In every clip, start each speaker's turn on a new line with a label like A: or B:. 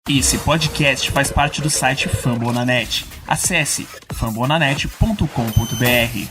A: Esse podcast faz parte do site Fambonanet. Acesse fambonanet.com.br.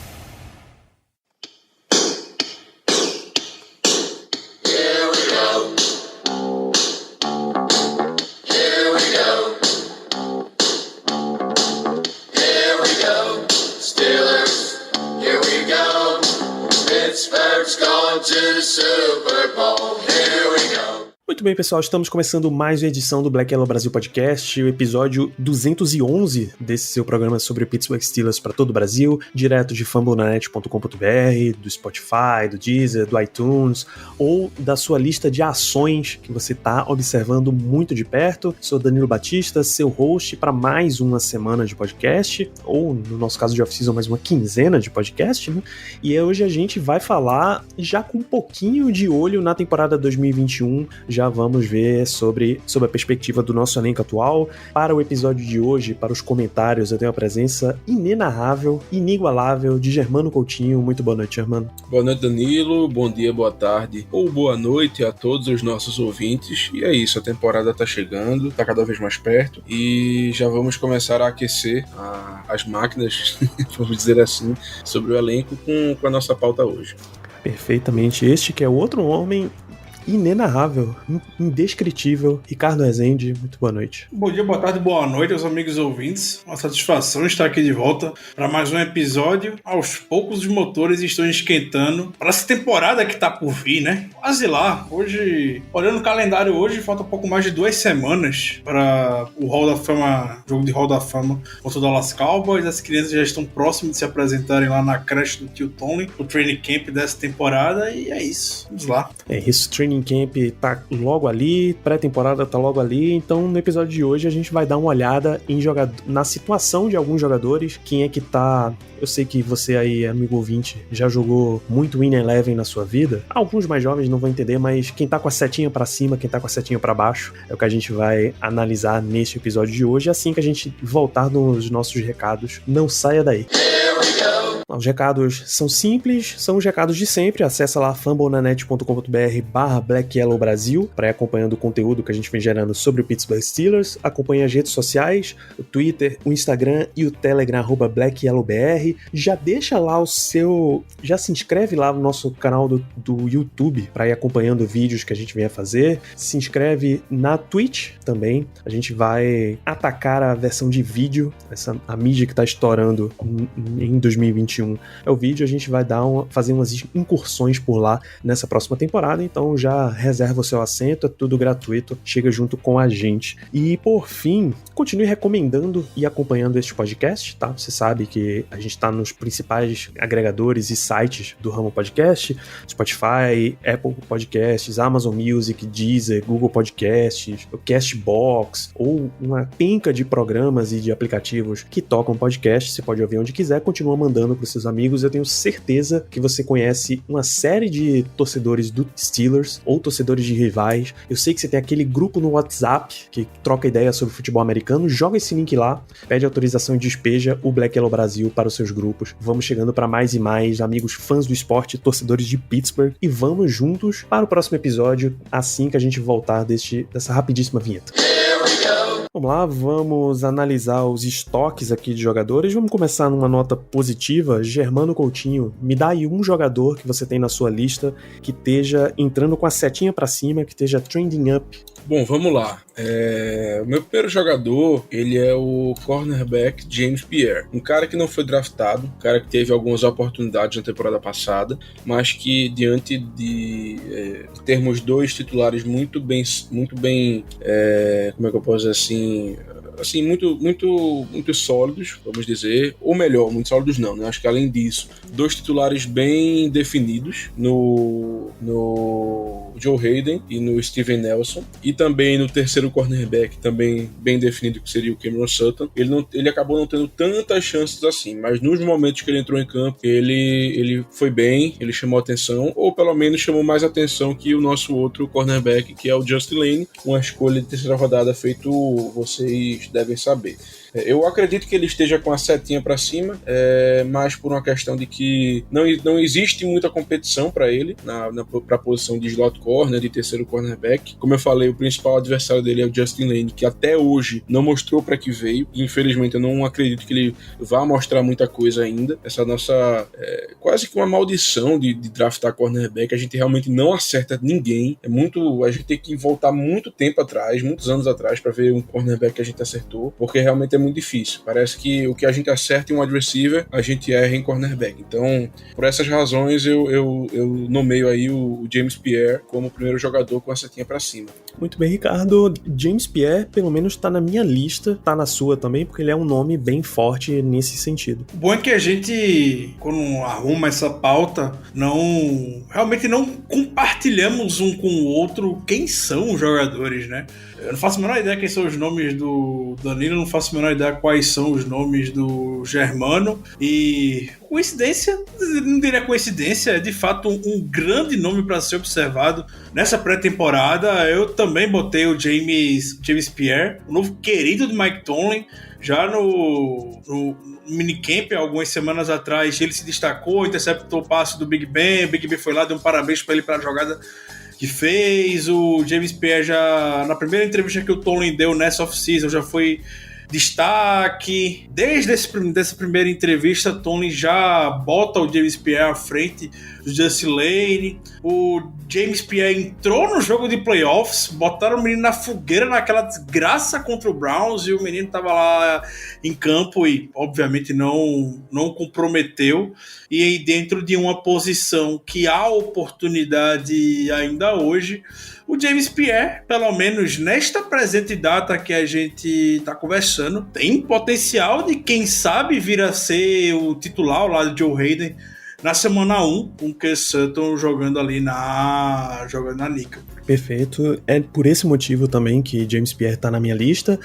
B: Pittsburgh's going to the Super Bowl. Here we go.
C: Muito bem, pessoal, estamos começando mais uma edição do Black Yellow Brasil Podcast, o episódio 211 desse seu programa sobre o Pittsburgh Steelers para todo o Brasil, direto de fambonanet.com.br, do Spotify, do Deezer, do iTunes, ou da sua lista de ações que você está observando muito de perto. Sou Danilo Batista, seu host para mais uma semana de podcast, ou no nosso caso de off-season, mais uma quinzena de podcast, né? E hoje a gente vai falar já com um pouquinho de olho na temporada 2021, já vamos ver sobre a perspectiva do nosso elenco atual. Para o episódio de hoje, para os comentários, eu tenho a presença inenarrável, inigualável de Germano Coutinho. Muito boa noite, Germano.
D: Boa noite, Danilo. Bom dia, boa tarde ou boa noite a todos os nossos ouvintes. E é isso, a temporada tá chegando, tá cada vez mais perto e já vamos começar a aquecer as máquinas, vamos dizer assim, sobre o elenco com a nossa pauta hoje.
C: Perfeitamente. Este que é outro homem inenarrável, indescritível, Ricardo Rezende. Muito boa noite.
E: Bom dia, boa tarde, boa noite aos amigos ouvintes. Uma satisfação estar aqui de volta para mais um episódio. Aos poucos os motores estão esquentando para essa temporada que tá por vir, né? Quase lá. Hoje, olhando o calendário hoje, falta um pouco mais de 2 semanas para o Hall da Fama, jogo de Hall da Fama contra o Dallas Cowboys. As crianças já estão próximas de se apresentarem lá na creche do tio Tony, o training camp dessa temporada, e é isso. Vamos lá.
C: É isso, training camp tá logo ali, pré-temporada tá logo ali, então no episódio de hoje a gente vai dar uma olhada na situação de alguns jogadores, quem é que tá... Eu sei que você aí, amigo ouvinte, já jogou muito Win Eleven na sua vida. Alguns mais jovens não vão entender, mas quem tá com a setinha pra cima, quem tá com a setinha pra baixo, é o que a gente vai analisar neste episódio de hoje. Assim que a gente voltar nos nossos recados, não saia daí. Os recados são simples, são os recados de sempre. Acessa lá fambonanet.com.br/Black Yellow Brasil para ir acompanhando o conteúdo que a gente vem gerando sobre o Pittsburgh Steelers. Acompanhe as redes sociais, o Twitter, o Instagram e o Telegram @BlackYellowBR. Já deixa lá já se inscreve lá no nosso canal do YouTube para ir acompanhando vídeos que a gente vem a fazer. Se inscreve na Twitch também. A gente vai atacar a versão de vídeo, a mídia que está estourando em 2021 é o vídeo. A gente vai fazer umas incursões por lá nessa próxima temporada, então já reserva o seu assento, é tudo gratuito, chega junto com a gente. E por fim, continue recomendando e acompanhando este podcast, tá? Você sabe que a gente tá nos principais agregadores e sites do ramo podcast, Spotify, Apple Podcasts, Amazon Music, Deezer, Google Podcasts, o Castbox, ou uma penca de programas e de aplicativos que tocam podcast. Você pode ouvir onde quiser, continua mandando para os seus amigos. Eu tenho certeza que você conhece uma série de torcedores do Steelers ou torcedores de rivais. Eu sei que você tem aquele grupo no WhatsApp que troca ideia sobre futebol americano. Joga esse link lá, pede autorização e despeja o Black Yellow Brasil para os seus grupos. Vamos chegando para mais e mais amigos fãs do esporte, torcedores de Pittsburgh, e vamos juntos para o próximo episódio assim que a gente voltar dessa rapidíssima vinheta. Vamos lá, vamos analisar os estoques aqui de jogadores. Vamos começar numa nota positiva. Germano Coutinho, me dá aí um jogador que você tem na sua lista que esteja entrando com a setinha pra cima, que esteja trending up.
D: Bom, vamos lá. O meu primeiro jogador, ele é o cornerback James Pierre. Um cara que não foi draftado, um cara que teve algumas oportunidades na temporada passada, mas que diante de termos 2 titulares muito bem, como é que eu posso dizer assim, muito sólidos, vamos dizer, ou melhor, muito sólidos não, né? Acho que além disso, 2 titulares bem definidos no Joe Hayden e no Steven Nelson, e também no terceiro cornerback, também bem definido, que seria o Cameron Sutton. Ele acabou não tendo tantas chances assim, mas nos momentos que ele entrou em campo, ele foi bem, ele chamou atenção, ou pelo menos chamou mais atenção que o nosso outro cornerback, que é o Justin Lane, uma escolha de terceira rodada feito vocês devem saber. Eu acredito que ele esteja com a setinha para cima, mas por uma questão de que não existe muita competição para ele para a posição de slot corner, de terceiro cornerback. Como eu falei, o principal adversário dele é o Justin Lane, que até hoje não mostrou para que veio, e infelizmente eu não acredito que ele vá mostrar muita coisa ainda. Essa nossa quase que uma maldição de draftar cornerback, a gente realmente não acerta ninguém. A gente tem que voltar muito tempo atrás, muitos anos atrás, para ver um cornerback que a gente acertou, porque realmente é muito difícil. Parece que o que a gente acerta em wide receiver, a gente erra em cornerback. Então, por essas razões, eu nomeio aí o James Pierre como o primeiro jogador com a setinha pra cima.
C: Muito bem, Ricardo. James Pierre, pelo menos, tá na minha lista, tá na sua também, porque ele é um nome bem forte nesse sentido.
E: O bom é que a gente, quando arruma essa pauta, realmente não compartilhamos um com o outro quem são os jogadores, né? Eu não faço a menor ideia quem são os nomes do Danilo, não faço a menor ideia quais são os nomes do Germano. E coincidência, não diria coincidência, é de fato um grande nome para ser observado. Nessa pré-temporada, eu também botei o James Pierre, o novo querido de Mike Tomlin. Já no minicamp, algumas semanas atrás, ele se destacou, interceptou o passe do Big Ben. O Big Ben foi lá, deu um parabéns para ele pela jogada que fez. O James Pierre já, na primeira entrevista que o Tomlin deu nessa off-season, já foi destaque. Desde essa primeira entrevista, Tomlin já bota o James Pierre à frente do Justin Lane. O James Pierre entrou no jogo de playoffs, botaram o menino na fogueira naquela desgraça contra o Browns, e o menino estava lá em campo e obviamente não comprometeu. E aí, dentro de uma posição que há oportunidade ainda hoje, o James Pierre, pelo menos nesta presente data que a gente está conversando, tem potencial de, quem sabe, vir a ser o titular ao lado de Joe Hayden na semana 1, com o Case Sutton jogando ali na Nickel.
C: Perfeito. É por esse motivo também que James Pierre tá na minha lista.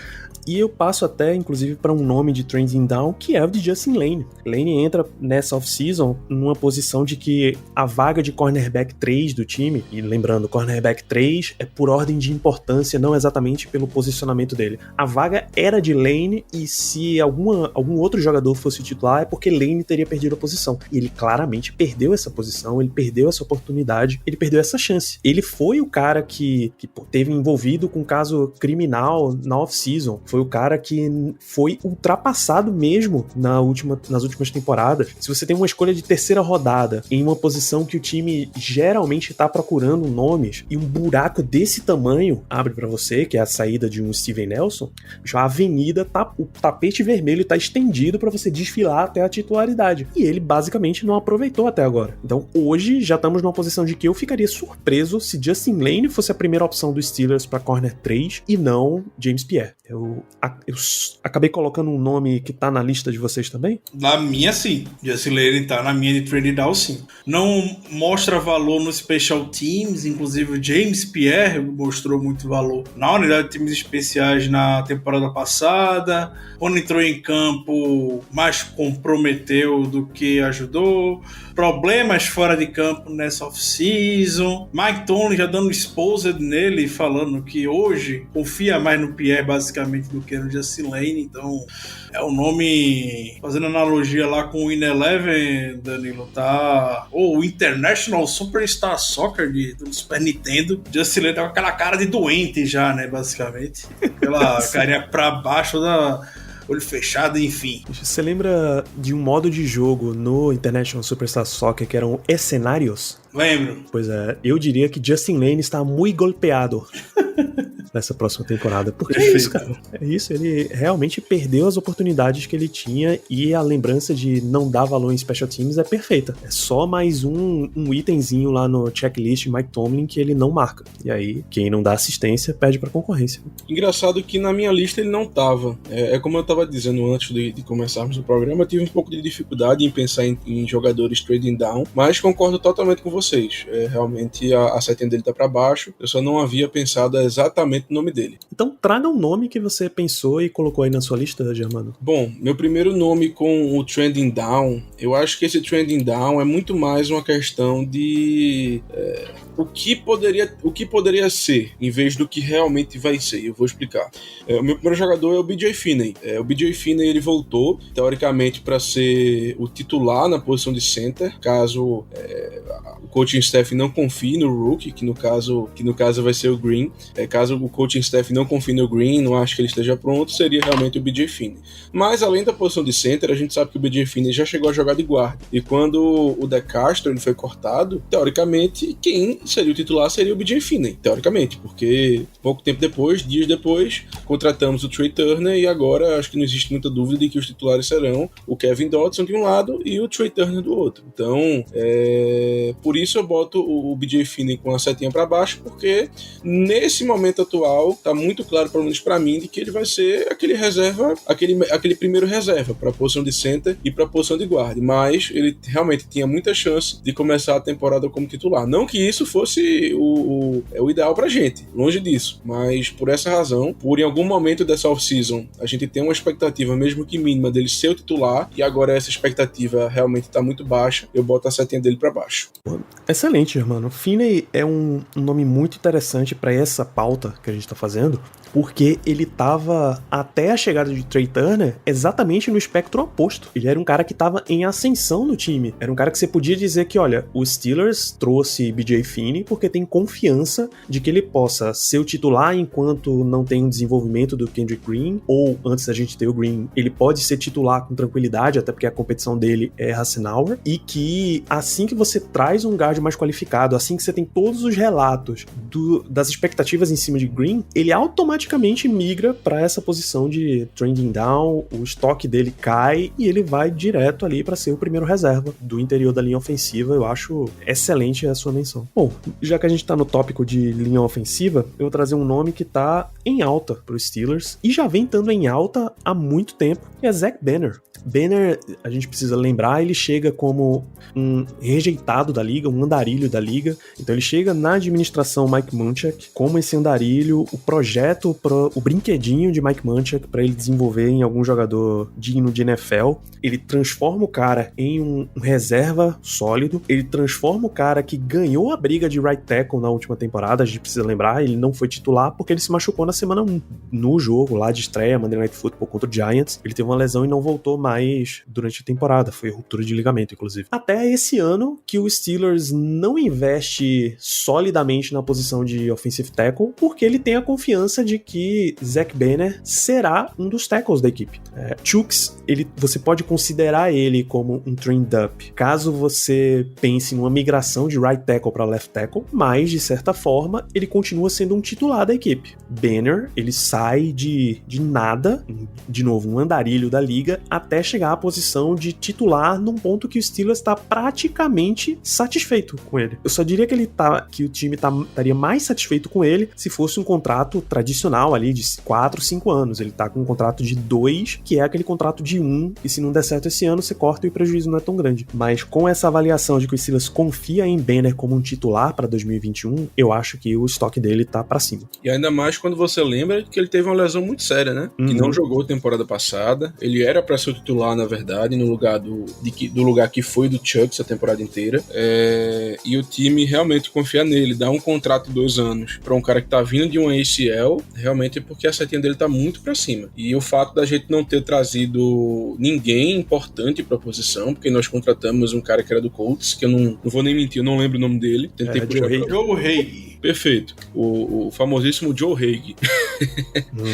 C: E eu passo até, inclusive, para um nome de trending down, que é o de Justin Lane. Lane entra nessa off-season numa posição de que a vaga de cornerback 3 do time, e lembrando, cornerback 3 é por ordem de importância, não exatamente pelo posicionamento dele. A vaga era de Lane, e se algum outro jogador fosse titular, é porque Lane teria perdido a posição. E ele claramente perdeu essa posição, ele perdeu essa oportunidade, ele perdeu essa chance. Ele foi o cara que teve envolvido com um caso criminal na off-season. Foi o cara que foi ultrapassado mesmo nas últimas temporadas. Se você tem uma escolha de terceira rodada em uma posição que o time geralmente tá procurando nomes, e um buraco desse tamanho abre pra você, que é a saída de um Steven Nelson, já a avenida o tapete vermelho tá estendido pra você desfilar até a titularidade. E ele basicamente não aproveitou até agora. Então hoje já estamos numa posição de que eu ficaria surpreso se Justin Lane fosse a primeira opção dos Steelers pra corner 3 e não James Pierre. Eu acabei colocando um nome que tá na lista de vocês também?
E: Na minha, sim. Justin Lane tá na minha de trade down, sim. Não mostra valor no Special Teams, inclusive o James Pierre mostrou muito valor na unidade de times especiais na temporada passada. Quando entrou em campo, mais comprometeu do que ajudou. Problemas fora de campo nessa off-season. Mike Tomlin já dando exposed nele, falando que hoje confia mais no Pierre, basicamente, do que no Justin Lane. Então, é um nome, fazendo analogia lá com o In Eleven, Danilo, tá? Ou o International Superstar Soccer do Super Nintendo. Justin Lane tá com aquela cara de doente já, né, basicamente. Aquela carinha pra baixo olho fechado, enfim.
C: Você lembra de um modo de jogo no International Superstar Soccer que eram escenários?
E: Lembro.
C: Pois é, eu diria que Justin Lane está muito golpeado nessa próxima temporada. Porque
E: Perfeito.
C: É isso, cara. É isso, ele realmente perdeu as oportunidades que ele tinha, e a lembrança de não dar valor em Special Teams é perfeita. É só mais um itemzinho lá no checklist Mike Tomlin que ele não marca. E aí, quem não dá assistência perde pra concorrência.
D: Engraçado que na minha lista ele não tava. É como eu tava dizendo antes de começarmos o programa, eu tive um pouco de dificuldade em pensar em jogadores trading down, mas concordo totalmente com vocês. Realmente a setinha dele tá pra baixo, eu só não havia pensado exatamente no nome dele.
C: Então traga um nome que você pensou e colocou aí na sua lista, Germano.
D: Bom, meu primeiro nome com o Trending Down, eu acho que esse Trending Down é muito mais uma questão de o que poderia ser, em vez do que realmente vai ser. Eu vou explicar. O meu primeiro jogador é o B.J. Finney. O B.J. Finney, ele voltou, teoricamente, para ser o titular na posição de center, caso o coaching staff não confie no rookie, que no caso vai ser o Green. Caso o coaching staff não confie no Green, não acho que ele esteja pronto, seria realmente o B.J. Finney. Mas, além da posição de center, a gente sabe que o B.J. Finney já chegou a jogar de guarda. E quando o De Castro ele foi cortado, teoricamente, quem seria o titular seria o B.J. Finney, teoricamente, porque pouco tempo depois, dias depois, contratamos o Trey Turner e agora acho que não existe muita dúvida de que os titulares serão o Kevin Dotson de um lado e o Trey Turner do outro. Então, por isso eu boto o B.J. Finney com a setinha para baixo, porque nesse momento atual tá muito claro, pelo menos para mim, de que ele vai ser aquele reserva, aquele primeiro reserva para a posição de center e para a posição de guarda, mas ele realmente tinha muita chance de começar a temporada como titular. Não que isso fosse o ideal pra gente, longe disso, mas por essa razão, por em algum momento dessa off-season a gente tem uma expectativa, mesmo que mínima, dele ser o titular, e agora essa expectativa realmente tá muito baixa, eu boto a setinha dele pra baixo.
C: Excelente, irmão. Finney é um nome muito interessante pra essa pauta que a gente tá fazendo, porque ele tava, até a chegada de Trey Turner, exatamente no espectro oposto. Ele era um cara que tava em ascensão no time. Era um cara que você podia dizer que, olha, o Steelers trouxe B.J. Finney porque tem confiança de que ele possa ser o titular enquanto não tem um desenvolvimento do Kendrick Green, ou antes da gente ter o Green, ele pode ser titular com tranquilidade, até porque a competição dele é Hassenauer, e que assim que você traz um guard mais qualificado, assim que você tem todos os relatos das expectativas em cima de Green, ele automaticamente migra para essa posição de trending down, o estoque dele cai e ele vai direto ali para ser o primeiro reserva do interior da linha ofensiva. Eu acho excelente a sua menção. Bom, já que a gente tá no tópico de linha ofensiva, eu vou trazer um nome que tá em alta pro Steelers e já vem estando em alta há muito tempo, que é Zach Banner. Banner, a gente precisa lembrar, ele chega como um rejeitado da liga, um andarilho da liga. Então ele chega na administração Mike Munchak como esse andarilho, o projeto, o brinquedinho de Mike Munchak para ele desenvolver em algum jogador digno de NFL. Ele transforma o cara em um reserva sólido, ele transforma o cara que ganhou a briga de right tackle na última temporada. A gente precisa lembrar, ele não foi titular porque ele se machucou na semana 1, no jogo lá de estreia, Monday Night Football contra o Giants. Ele teve uma lesão e não voltou mais durante a temporada, foi ruptura de ligamento, inclusive. Até esse ano que o Steelers não investe solidamente na posição de offensive tackle, porque ele tem a confiança de que Zach Banner será um dos tackles da equipe. Chuks, você pode considerar ele como um trend up, caso você pense numa migração de right tackle para left tackle, mas de certa forma ele continua sendo um titular da equipe. Banner, ele sai de nada, de novo, um andarilho da liga, até chegar à posição de titular num ponto que o Steelers está praticamente satisfeito com ele. Eu só diria que o time estaria mais satisfeito com ele se fosse um contrato tradicional ali de 4, 5 anos. Ele tá com um contrato de 2, que é aquele contrato de 1, e se não der certo esse ano, você corta e o prejuízo não é tão grande. Mas com essa avaliação de que o Steelers confia em Banner como um titular para 2021, eu acho que o estoque dele tá para cima.
D: E ainda mais quando você lembra que ele teve uma lesão muito séria, né? Que não jogou temporada passada. Ele era para ser o titular, na verdade, no lugar do lugar que foi do Chucks a temporada inteira. E o time realmente confia nele, dá um contrato de 2 anos para um cara que tá vindo de um ACL, realmente é porque a setinha dele tá muito para cima. E o fato da gente não ter trazido ninguém importante pra posição, porque nós contratamos um cara que era do Colts, que eu não vou nem mentir, eu não lembro o nome dele.
E: Joe Haig.
D: Perfeito. O famosíssimo Joe Haig.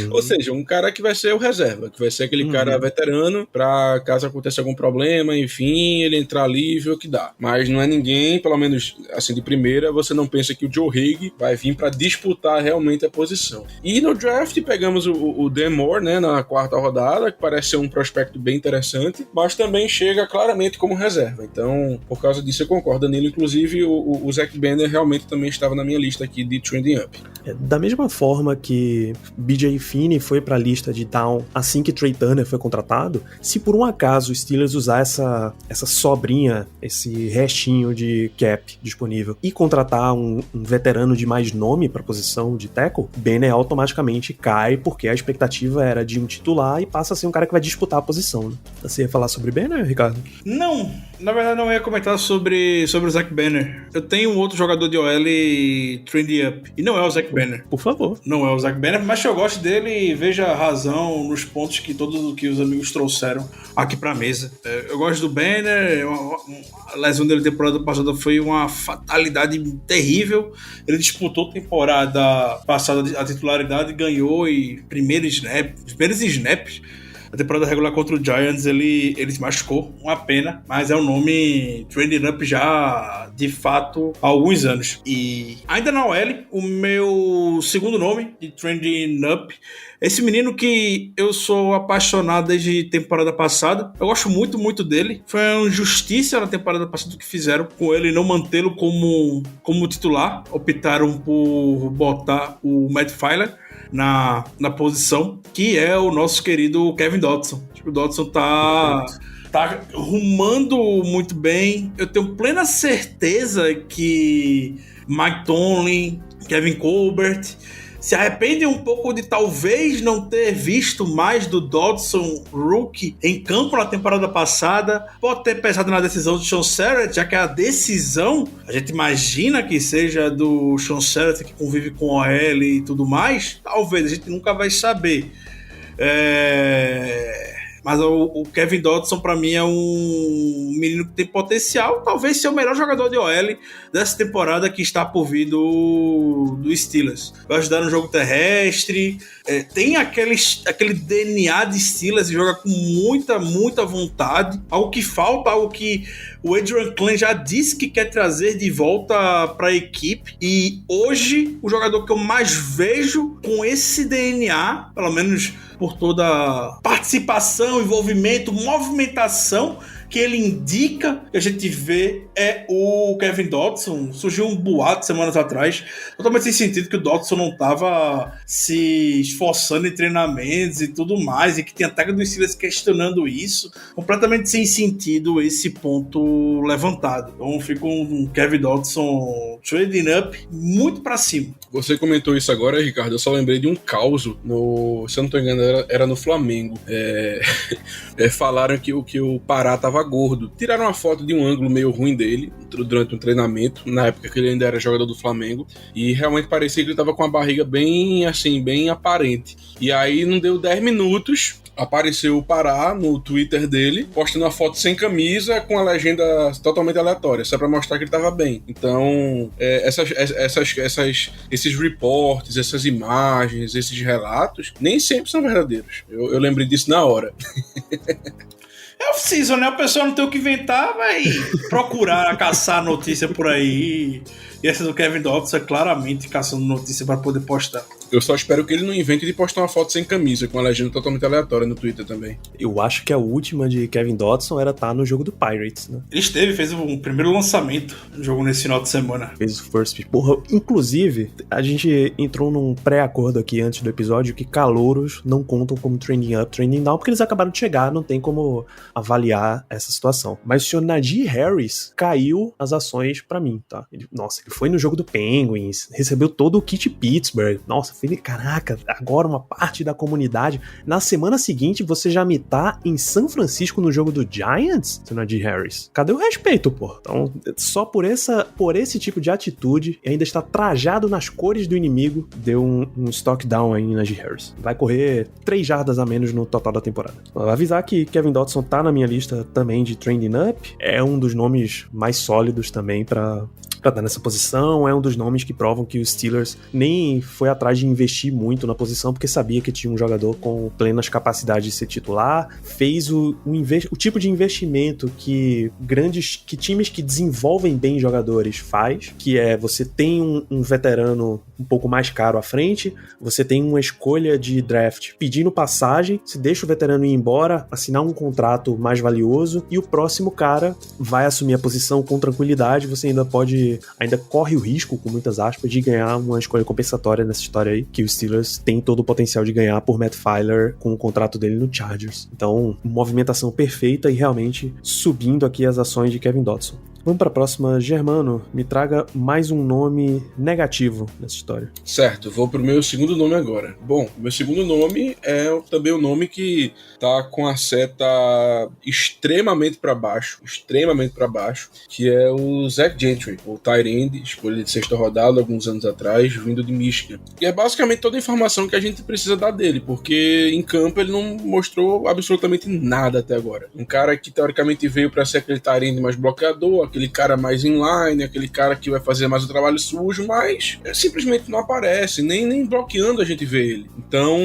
D: Ou seja, um cara que vai ser o reserva, que vai ser aquele cara veterano pra caso aconteça algum problema, enfim, ele entrar ali e ver o que dá. Mas não é ninguém, pelo menos assim de primeira, você não pensa que o Joe Haig vai vir pra disputar realmente a posição. E no draft pegamos o Dan Moore, né, na 4ª rodada, que parece ser um prospecto bem interessante, mas também chega claramente como reserva. Então, por causa disso eu concordo nele. Inclusive o Zach Banner realmente também estava na minha lista lista aqui de Trending Up.
C: Da mesma forma que BJ Finney foi pra lista de down assim que Trey Turner foi contratado, se por um acaso os Steelers usar essa sobrinha, esse restinho de cap disponível e contratar um veterano de mais nome pra posição de tackle, Banner automaticamente cai, porque a expectativa era de um titular e passa a ser um cara que vai disputar a posição, né? Você ia falar sobre Banner, Ricardo?
E: Não, na verdade não ia comentar sobre o Zach Banner. Eu tenho um outro jogador de OL Trending Up, e não é o Zach Banner.
C: Por favor.
E: Não é o Zach Banner, mas eu gosto dele e vejo a razão nos pontos que todos que os amigos trouxeram aqui pra mesa. Eu gosto do Banner, a lesão dele temporada passada foi uma fatalidade terrível. Ele disputou a temporada passada a titularidade, ganhou e os primeiros snaps. A temporada regular contra o Giants ele se machucou, uma pena, mas é um nome Trending Up já de fato há alguns anos. E ainda na OL, o meu segundo nome de Trending Up, esse menino que eu sou apaixonado desde temporada passada, eu gosto muito, muito dele. Foi uma injustiça na temporada passada que fizeram com ele não mantê-lo como titular, optaram por botar o Matt Feiler na posição, que é o nosso querido Kevin Dotson. O Dotson tá rumando muito bem. Eu tenho plena certeza que Mike Tomlin, Kevin Colbert se arrependem um pouco de talvez não ter visto mais do Dodson rookie em campo na temporada passada. Pode ter pesado na decisão do Sean Serrett, já que a decisão, a gente imagina que seja do Sean Serrett, que convive com OL e tudo mais. Talvez, a gente nunca vai saber. Mas o Kevin Dotson, pra mim, é um menino que tem potencial. Talvez ser o melhor jogador de OL dessa temporada que está por vir do Steelers. Vai ajudar no jogo terrestre. Tem aquele DNA de Steelers e joga com muita, muita vontade. Algo que falta, algo que o Adrian Klein já disse que quer trazer de volta para a equipe. E hoje, o jogador que eu mais vejo com esse DNA, pelo menos por toda a participação, envolvimento, movimentação que ele indica, que a gente vê, é o Kevin Dotson. Surgiu um boato semanas atrás, totalmente sem sentido, que o Dotson não estava se esforçando em treinamentos e tudo mais, e que tem até do Steelers questionando isso. Completamente sem sentido esse ponto levantado. Então fica um Kevin Dotson trading up muito pra cima.
D: Você comentou isso agora, Ricardo, eu só lembrei de um caos se eu não tô enganado, era no Flamengo. Falaram que o Pará tava gordo. Tiraram uma foto de um ângulo meio ruim dele durante um treinamento, na época que ele ainda era jogador do Flamengo, e realmente parecia que ele tava com a barriga bem aparente. E aí não deu 10 minutos, apareceu o Pará no Twitter dele, postando uma foto sem camisa com a legenda totalmente aleatória, só pra mostrar que ele tava bem. Então, esses reportes, essas imagens, esses relatos, nem sempre são verdadeiros. Eu lembrei disso na hora.
E: É off-season, né? A pessoa não tem o que inventar, vai procurar caçar notícia por aí. E essa do Kevin Dotson é claramente caçando notícia para poder postar.
D: Eu só espero que ele não invente de postar uma foto sem camisa, com a legenda totalmente aleatória no Twitter também.
C: Eu acho que a última de Kevin Dotson era estar no jogo do Pirates, né?
E: Ele fez um primeiro lançamento no jogo nesse final de semana.
C: Fez o first pitch. Porra, inclusive, a gente entrou num pré-acordo aqui antes do episódio que calouros não contam como trending up, trending down, porque eles acabaram de chegar, não tem como avaliar essa situação. Mas o senhor Najee Harris caiu as ações pra mim, tá? Ele foi no jogo do Penguins, recebeu todo o kit Pittsburgh. Nossa, falei, caraca, agora uma parte da comunidade. Na semana seguinte, você já me tá em São Francisco no jogo do Giants, seu Najee Harris? Cadê o respeito, pô? Então, só por esse tipo de atitude, e ainda está trajado nas cores do inimigo, deu um stock down aí em Najee Harris. Vai correr 3 jardas a menos no total da temporada. Vou avisar que Kevin Dotson tá na minha lista também de trending up. É um dos nomes mais sólidos também pra estar nessa posição, é um dos nomes que provam que os Steelers nem foi atrás de investir muito na posição, porque sabia que tinha um jogador com plenas capacidades de ser titular, fez o tipo de investimento que times que desenvolvem bem jogadores faz, que é você tem um veterano um pouco mais caro à frente, você tem uma escolha de draft pedindo passagem, se deixa o veterano ir embora, assinar um contrato mais valioso, e o próximo cara vai assumir a posição com tranquilidade, você ainda pode que ainda corre o risco, com muitas aspas, de ganhar uma escolha compensatória nessa história aí, que os Steelers têm todo o potencial de ganhar por Matt Filer com o contrato dele no Chargers. Então, movimentação perfeita e realmente subindo aqui as ações de Kevin Dotson. Vamos para a próxima. Germano, me traga mais um nome negativo nessa história.
D: Certo, vou pro meu segundo nome agora. Bom, meu segundo nome é também um nome que tá com a seta extremamente para baixo, que é o Zach Gentry, o tight end, escolha de sexta rodada alguns anos atrás, vindo de Michigan. E é basicamente toda a informação que a gente precisa dar dele, porque em campo ele não mostrou absolutamente nada até agora. Um cara que teoricamente veio para ser aquele tight end mais bloqueador, aquele cara mais inline, aquele cara que vai fazer mais o trabalho sujo, mas simplesmente não aparece, nem bloqueando a gente vê ele. Então,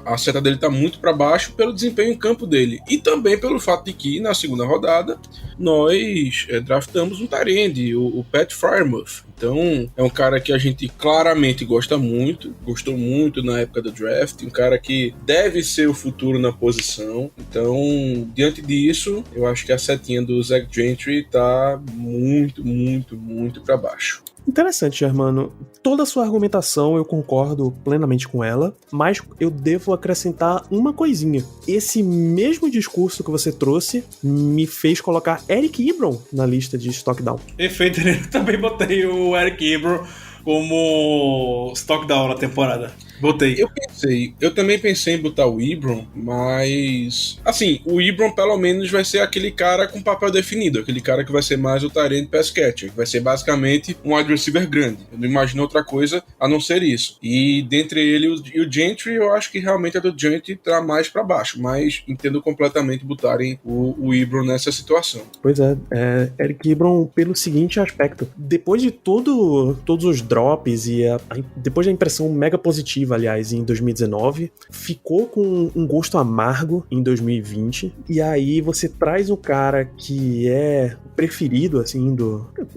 D: a seta dele tá muito para baixo pelo desempenho em campo dele. E também pelo fato de que, na segunda rodada, nós draftamos um tight end, o Pat Freiermuth. Então, é um cara que a gente claramente gostou muito na época do draft, um cara que deve ser o futuro na posição. Então, diante disso, eu acho que a setinha do Zach Gentry tá muito para baixo.
C: Interessante, Germano. Toda a sua argumentação eu concordo plenamente com ela, mas eu devo acrescentar uma coisinha. Esse mesmo discurso que você trouxe me fez colocar Eric Ebron na lista de stock down.
E: Perfeito, eu também botei o Eric Ebron como stock down na temporada. Botei.
D: Eu também pensei em botar o Ebron, mas assim, o Ebron pelo menos vai ser aquele cara com papel definido, aquele cara que vai ser mais o tight end pass catcher, que vai ser basicamente um wide receiver grande. Eu não imagino outra coisa a não ser isso. E dentre ele e o Gentry, eu acho que realmente a do Gentry tá mais pra baixo, mas entendo completamente botarem o Ebron nessa situação.
C: Pois é, Eric Ebron pelo seguinte aspecto: depois de todos os drops e depois da impressão mega positiva, aliás, em 2019, ficou com um gosto amargo em 2020, e aí você traz um cara que é preferido, assim,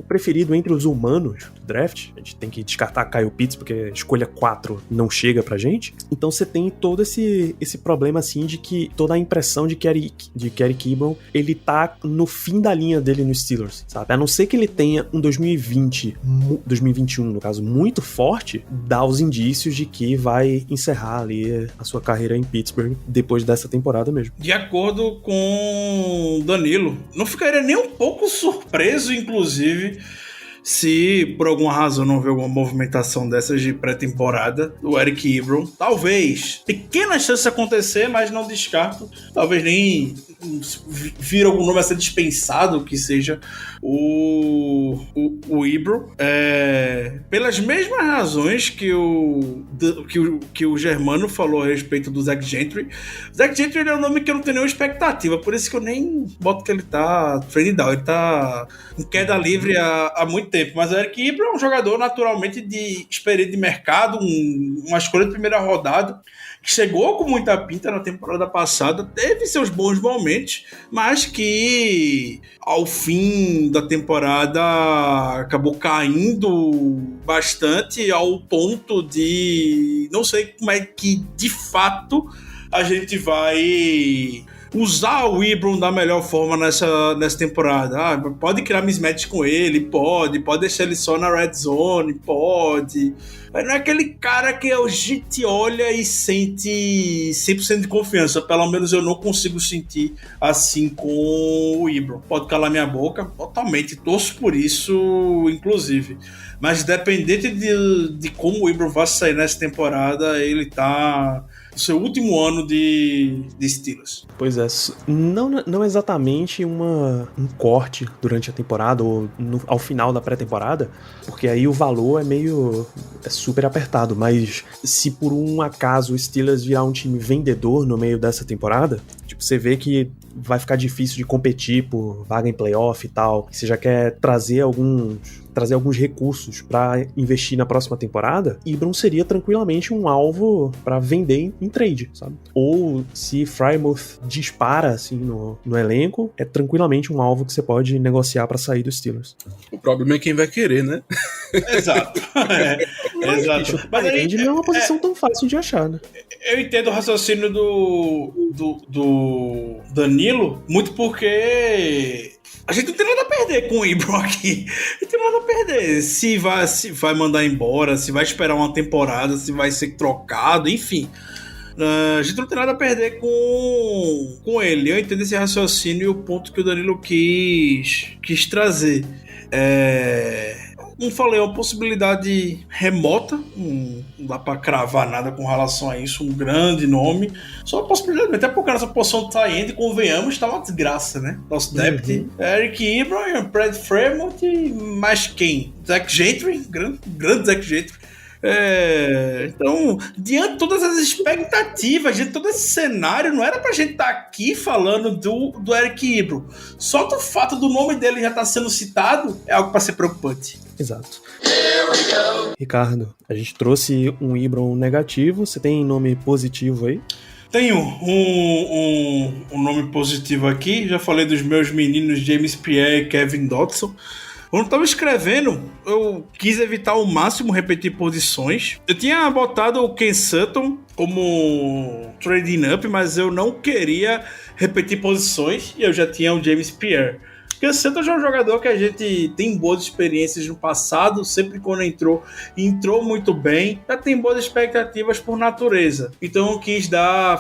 C: preferido entre os humanos do draft. A gente tem que descartar Kyle Pitts, porque escolha 4 não chega pra gente. Então você tem todo esse problema, assim, de que toda a impressão de que Eric Ebron, ele tá no fim da linha dele nos Steelers, sabe? A não ser que ele tenha um 2021, no caso, muito forte, dá os indícios de que vai encerrar ali a sua carreira em Pittsburgh depois dessa temporada mesmo.
E: De acordo com Danilo, não ficaria nem um pouco surpreso, inclusive, se por alguma razão não houver alguma movimentação dessas de pré-temporada, o Eric Ebron, talvez, pequena chance de acontecer, mas não descarto, talvez nem vir algum nome a ser dispensado, que seja o Ebron, pelas mesmas razões que o Germano falou a respeito do Zach Gentry. Zach Gentry é um nome que eu não tenho nenhuma expectativa, por isso que eu nem boto que ele tá trade down, ele tá em queda livre há muito tempo, mas o Eric Ebron é um jogador naturalmente de experiência de mercado, uma escolha de primeira rodada, que chegou com muita pinta na temporada passada, teve seus bons momentos, mas que ao fim da temporada acabou caindo bastante ao ponto de não sei como é que de fato a gente vai usar o Ebron da melhor forma nessa temporada. Pode criar mismatch com ele, pode deixar ele só na red zone, pode. Mas não é aquele cara que a gente olha e sente 100% de confiança. Pelo menos eu não consigo sentir assim com o Ebron. Pode calar minha boca, totalmente. Torço por isso, inclusive. Mas dependente de como o Ebron vai sair nessa temporada, ele tá no seu último ano de Steelers.
C: Pois é, não exatamente um corte durante a temporada ou ao final da pré-temporada, porque aí o valor é super apertado, mas se por um acaso o Steelers virar um time vendedor no meio dessa temporada, tipo, você vê que vai ficar difícil de competir por vaga em playoff e tal, você já quer trazer alguns recursos para investir na próxima temporada, Ebron seria tranquilamente um alvo para vender em trade, sabe? Ou se Freiermuth dispara assim no elenco, é tranquilamente um alvo que você pode negociar para sair dos Steelers.
D: O problema é quem vai querer, né?
E: Exato. Exato.
C: Mas aí não é uma posição tão fácil de achar, né?
E: Eu entendo o raciocínio do Danilo, muito porque A gente não tem nada a perder com o Ibram aqui. Não tem nada a perder. Se vai mandar embora, se vai esperar uma temporada, se vai ser trocado, enfim. A gente não tem nada a perder com ele. Eu entendo esse raciocínio e o ponto que o Danilo quis trazer. Como falei, é uma possibilidade remota, não dá pra cravar nada com relação a isso, um grande nome, só uma possibilidade, até porque nessa posição de tie-end, convenhamos, tá uma desgraça, né? Nosso depth, Eric Ibram, Brad Fremont e mais quem? Zach Gentry, grande Zach Gentry. Então, diante de todas as expectativas, diante de todo esse cenário, não era pra gente estar aqui falando do Eric Ibram. Só do fato do nome dele já estar sendo citado é algo pra ser preocupante.
C: Exato. Ricardo, a gente trouxe um Ibram negativo, você tem nome positivo aí?
E: Tenho um nome positivo aqui, já falei dos meus meninos James Pierre e Kevin Dotson. Quando eu estava escrevendo, eu quis evitar ao máximo repetir posições. Eu tinha botado o Ken Sutton como trading up, mas eu não queria repetir posições e eu já tinha o James Pierre. Porque o Sutton já é um jogador que a gente tem boas experiências no passado, sempre quando entrou muito bem, já tem boas expectativas por natureza. Então eu quis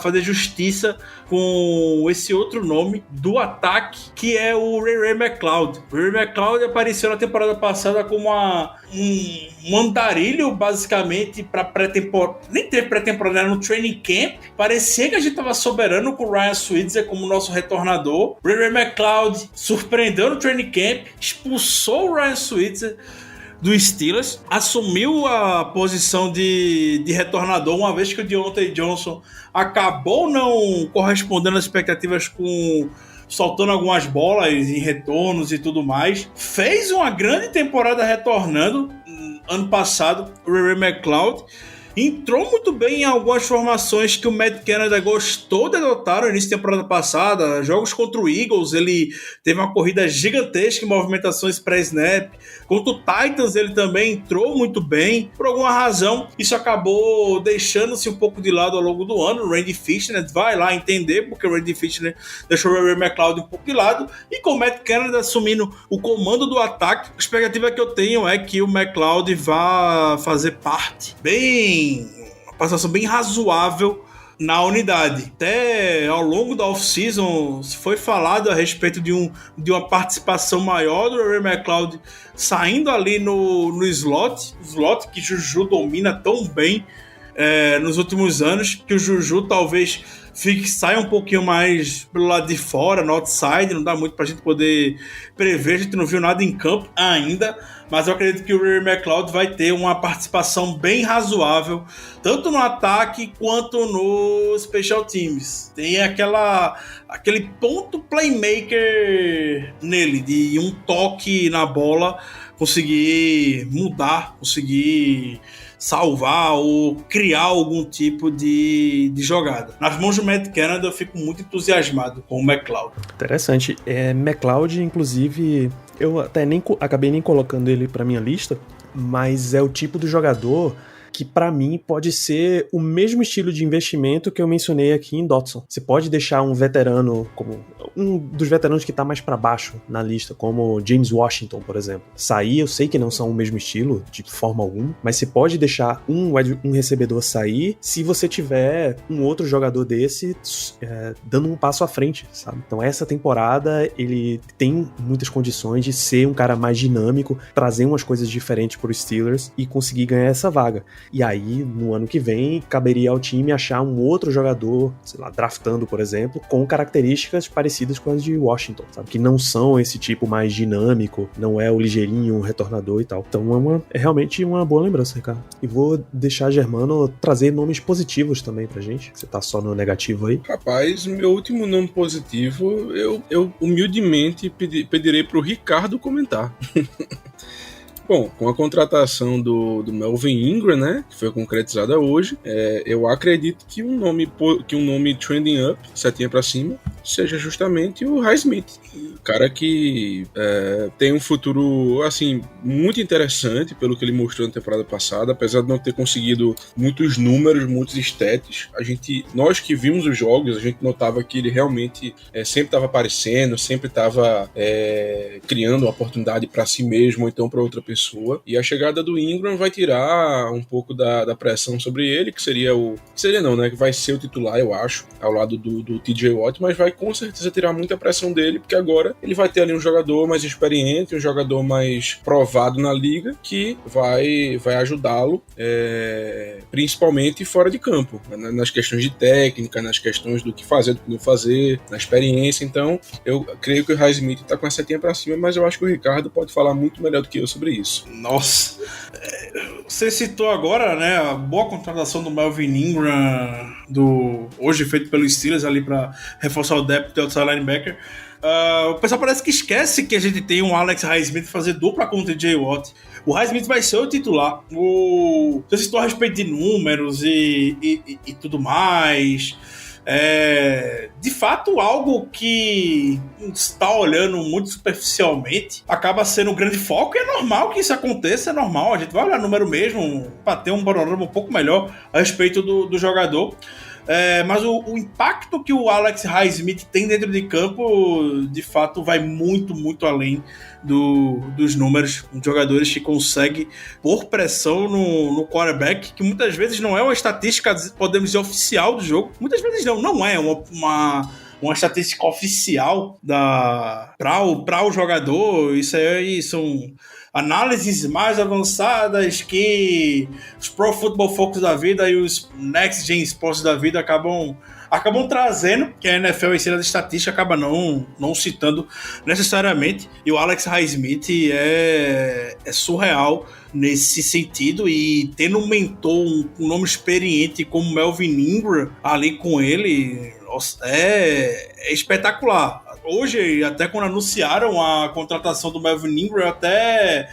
E: fazer justiça com esse outro nome do ataque, que é o Ray McCloud. O Ray McCloud apareceu na temporada passada como um andarilho, basicamente, para pré-temporada. Nem teve pré-temporada no training camp. Parecia que a gente estava soberano com o Ryan Switzer como nosso retornador. O Ray McCloud surpreendeu no training camp, expulsou o Ryan Switzer do Steelers, assumiu a posição de retornador, uma vez que o Deontay Johnson acabou não correspondendo às expectativas soltando algumas bolas em retornos e tudo mais. Fez uma grande temporada retornando ano passado, o Ray McCloud. Entrou muito bem em algumas formações que o Matt Canada gostou de adotar no início da temporada passada. Jogos contra o Eagles, ele teve uma corrida gigantesca em movimentações pré-snap. Contra o Titans, ele também entrou muito bem. Por alguma razão, isso acabou deixando-se um pouco de lado ao longo do ano. O Randy Fitchner vai lá entender porque o Randy Fitchner deixou o Ray McCloud um pouco de lado. E com o Matt Canada assumindo o comando do ataque, a expectativa que eu tenho é que o McCloud vá fazer parte uma participação bem razoável na unidade. Até ao longo da off-season foi falado a respeito de uma participação maior do Ray McCloud saindo ali no slot que Juju domina tão bem nos últimos anos, que o Juju talvez saia um pouquinho mais pelo lado de fora, no outside, não dá muito pra gente poder prever, a gente não viu nada em campo ainda, mas eu acredito que o Ray McCloud vai ter uma participação bem razoável, tanto no ataque quanto no special teams. Tem aquele ponto playmaker nele, de um toque na bola, conseguir mudar, conseguir salvar ou criar algum tipo de jogada. Nas mãos do Matt Canada eu fico muito entusiasmado com o McCloud.
C: Interessante. McCloud, inclusive, eu até acabei nem colocando ele pra minha lista, mas é o tipo do jogador que pra mim pode ser o mesmo estilo de investimento que eu mencionei aqui em Dotson. Você pode deixar um veterano, como um dos veteranos que tá mais pra baixo na lista, como James Washington, por exemplo. Sair, eu sei que não são o mesmo estilo, de forma alguma, mas você pode deixar um recebedor sair se você tiver um outro jogador desse dando um passo à frente, sabe? Então essa temporada ele tem muitas condições de ser um cara mais dinâmico, trazer umas coisas diferentes pro Steelers e conseguir ganhar essa vaga. E aí, no ano que vem, caberia ao time achar um outro jogador, sei lá, draftando, por exemplo, com características parecidas com as de Washington, sabe? Que não são esse tipo mais dinâmico, não é o ligeirinho, o retornador e tal. Então é realmente uma boa lembrança, Ricardo. E vou deixar a Germano trazer nomes positivos também pra gente. Você tá só no negativo aí.
D: Rapaz, meu último nome positivo, eu humildemente pedirei pro Ricardo comentar. Bom, com a contratação do Melvin Ingram, né, que foi concretizada hoje, eu acredito que um nome trending up, setinha pra cima, seja justamente o Highsmith. Um cara que tem um futuro, assim, muito interessante pelo que ele mostrou na temporada passada, apesar de não ter conseguido muitos números, muitos stats. Nós que vimos os jogos, a gente notava que ele realmente sempre estava aparecendo, sempre estava criando uma oportunidade para si mesmo ou então para outra pessoa. E a chegada do Ingram vai tirar um pouco da pressão sobre ele, que vai ser o titular, eu acho, ao lado do TJ Watt, mas vai com certeza tirar muita pressão dele, porque agora ele vai ter ali um jogador mais experiente, um jogador mais provado na liga, que vai ajudá-lo, principalmente fora de campo, nas questões de técnica, nas questões do que fazer, do que não fazer, na experiência. Então, eu creio que o Highsmith tá com essa setinha pra cima, mas eu acho que o Ricardo pode falar muito melhor do que eu sobre isso.
E: Nossa, você citou agora, né, a boa contratação do Melvin Ingram, hoje feito pelo Steelers ali para reforçar o depth do outside linebacker. O pessoal parece que esquece que a gente tem um Alex Highsmith fazer dupla com o TJ Watt. O Highsmith vai ser o titular. Você citou a respeito de números e tudo mais. De fato, algo que está olhando muito superficialmente acaba sendo um grande foco, e é normal que isso aconteça, é normal, a gente vai olhar número mesmo para ter um panorama um pouco melhor a respeito do jogador. Mas o impacto que o Alex Highsmith tem dentro de campo, de fato, vai muito, muito além dos números. Jogadores que conseguem pôr pressão no quarterback, que muitas vezes não é uma estatística, podemos dizer, oficial do jogo. Muitas vezes não é uma estatística oficial para o jogador. Isso aí são análises mais avançadas que os Pro Football Focus da vida e os Next Gen Sports da vida acabam trazendo, que a NFL em cima da estatística acaba não citando necessariamente. E o Alex Highsmith é surreal nesse sentido, e tendo um mentor, um nome experiente como Melvin Ingram ali com ele, é espetacular. Hoje, até quando anunciaram a contratação do Melvin Ingram, eu até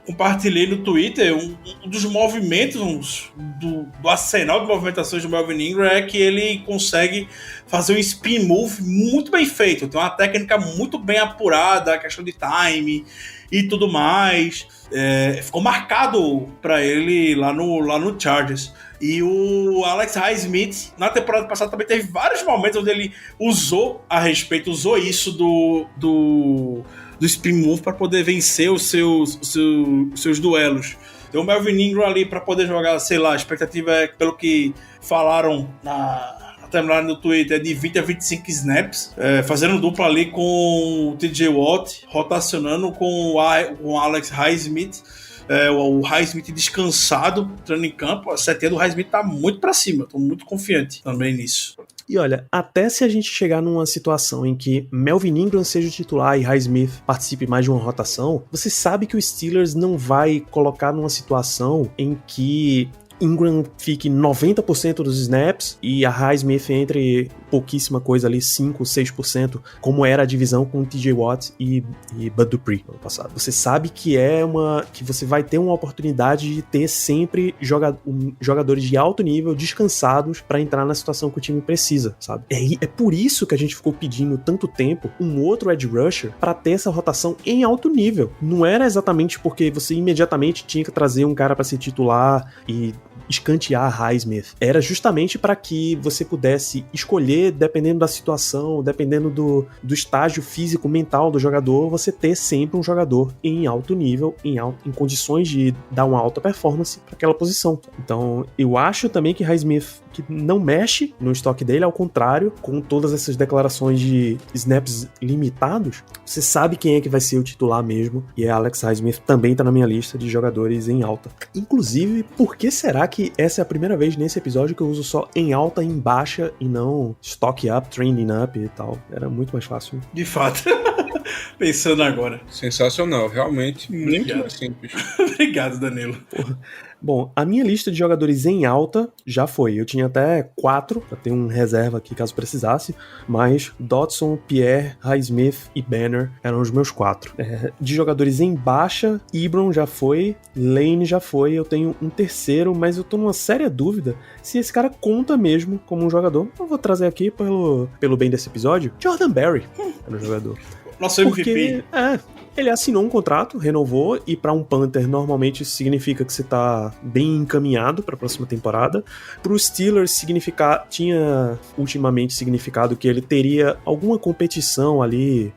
E: compartilhei no Twitter um dos movimentos do arsenal de movimentações do Melvin Ingram é que ele consegue fazer um spin move muito bem feito, tem uma técnica muito bem apurada, a questão de time e tudo mais. Ficou marcado para ele lá no Chargers. E o Alex Highsmith, na temporada passada, também teve vários momentos onde ele usou isso do spin move para poder vencer os seus duelos. Tem o Melvin Ingram ali para poder jogar, sei lá, a expectativa é, pelo que falaram na timeline no Twitter, de 20 a 25 snaps, fazendo dupla ali com o TJ Watt, rotacionando com o Alex Highsmith. O Highsmith descansado, entrando em campo. A setinha do Highsmith tá muito pra cima, tô muito confiante também nisso.
C: E olha, até se a gente chegar numa situação em que Melvin Ingram seja o titular e Highsmith participe mais de uma rotação, você sabe que o Steelers não vai colocar numa situação em que Ingram fique 90% dos snaps e a Highsmith entre pouquíssima coisa ali, 5, 6%, como era a divisão com TJ Watt e Bud Dupree no ano passado. Você sabe que que você vai ter uma oportunidade de ter sempre jogadores de alto nível descansados para entrar na situação que o time precisa, sabe? É por isso que a gente ficou pedindo tanto tempo um outro edge rusher para ter essa rotação em alto nível. Não era exatamente porque você imediatamente tinha que trazer um cara para ser titular e escantear Highsmith. Era justamente para que você pudesse escolher, dependendo da situação, dependendo do estágio físico, mental do jogador, você ter sempre um jogador em alto nível, em condições de dar uma alta performance para aquela posição. Então, eu acho também que Highsmith que não mexe no estoque dele, ao contrário, com todas essas declarações de snaps limitados, você sabe quem é que vai ser o titular mesmo, e Alex Highsmith também tá na minha lista de jogadores em alta. Inclusive, por que será que essa é a primeira vez nesse episódio que eu uso só em alta e em baixa e não stock up, trending up e tal? Era muito mais fácil.
E: De fato. Pensando agora.
D: Sensacional, realmente muito mais simples.
E: Obrigado, Danilo.
C: Porra. Bom, a minha lista de jogadores em alta já foi. Eu tinha até 4, pra ter um reserva aqui caso precisasse, mas Dotson, Pierre, Highsmith e Banner eram os meus 4. De jogadores em baixa, Ebron já foi, Lane já foi, eu tenho um terceiro, mas eu tô numa séria dúvida se esse cara conta mesmo como um jogador. Eu vou trazer aqui pelo bem desse episódio, Jordan Berry era o jogador.
E: Nosso MVP.
C: Porque, ele assinou um contrato, renovou, e pra um Panther normalmente isso significa que você tá bem encaminhado pra próxima temporada. Pro Steelers tinha ultimamente significado que ele teria alguma competição ali,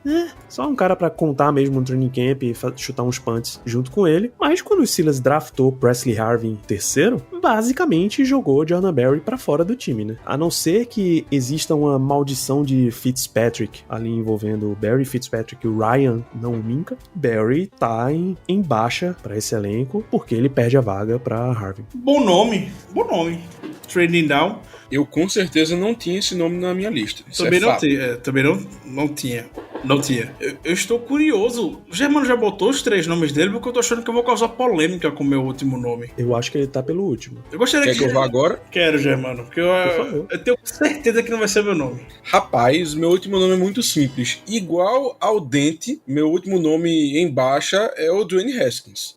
C: só um cara pra contar mesmo no training camp e chutar uns punts junto com ele. Mas quando o Steelers draftou Presley Harvin terceiro, basicamente jogou Jordan Berry pra fora do time, né? A não ser que exista uma maldição de Fitzpatrick ali envolvendo o Berry, Fitzpatrick e o Ryan, não o Minka. Berry tá em baixa pra esse elenco porque ele perde a vaga pra Harvin.
E: Bom nome. Trading down.
D: Eu com certeza não tinha esse nome na minha lista. Isso
E: Também
D: é
E: não
D: fato.
E: tinha. Também não tinha. Não tinha. Eu estou curioso. O Germano já botou os 3 nomes dele porque eu tô achando que eu vou causar polêmica com o meu último nome.
C: Eu acho que ele tá pelo último.
E: Eu gostaria
D: Quer que eu vá agora?
E: Quero, Germano. Porque eu tenho certeza que não vai ser meu nome.
D: Rapaz, meu último nome é muito simples. Igual ao Dente, meu último nome em baixa é o Dwayne Haskins.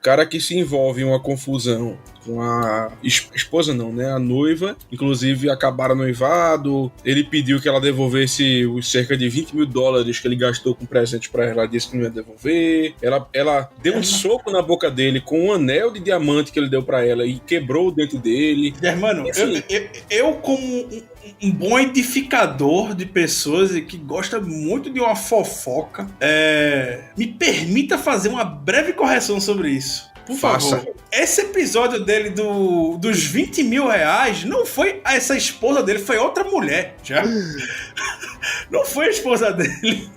D: Cara que se envolve em uma confusão com a esposa não, né? A noiva. Inclusive acabaram noivado. Ele pediu que ela devolvesse os cerca de $20 mil que ele gastou com presente pra ela. Ela disse que não ia devolver. Ela deu um soco na boca dele com um anel de diamante que ele deu pra ela e quebrou o dente dele.
E: Germano,
D: Assim,
E: eu como um bom edificador de pessoas e que gosta muito de uma fofoca, me permita fazer uma breve correção sobre isso. Por
D: Faça.
E: favor. Esse episódio dele dos $20 mil não foi essa esposa dele, foi outra mulher, já. Não foi a esposa dele.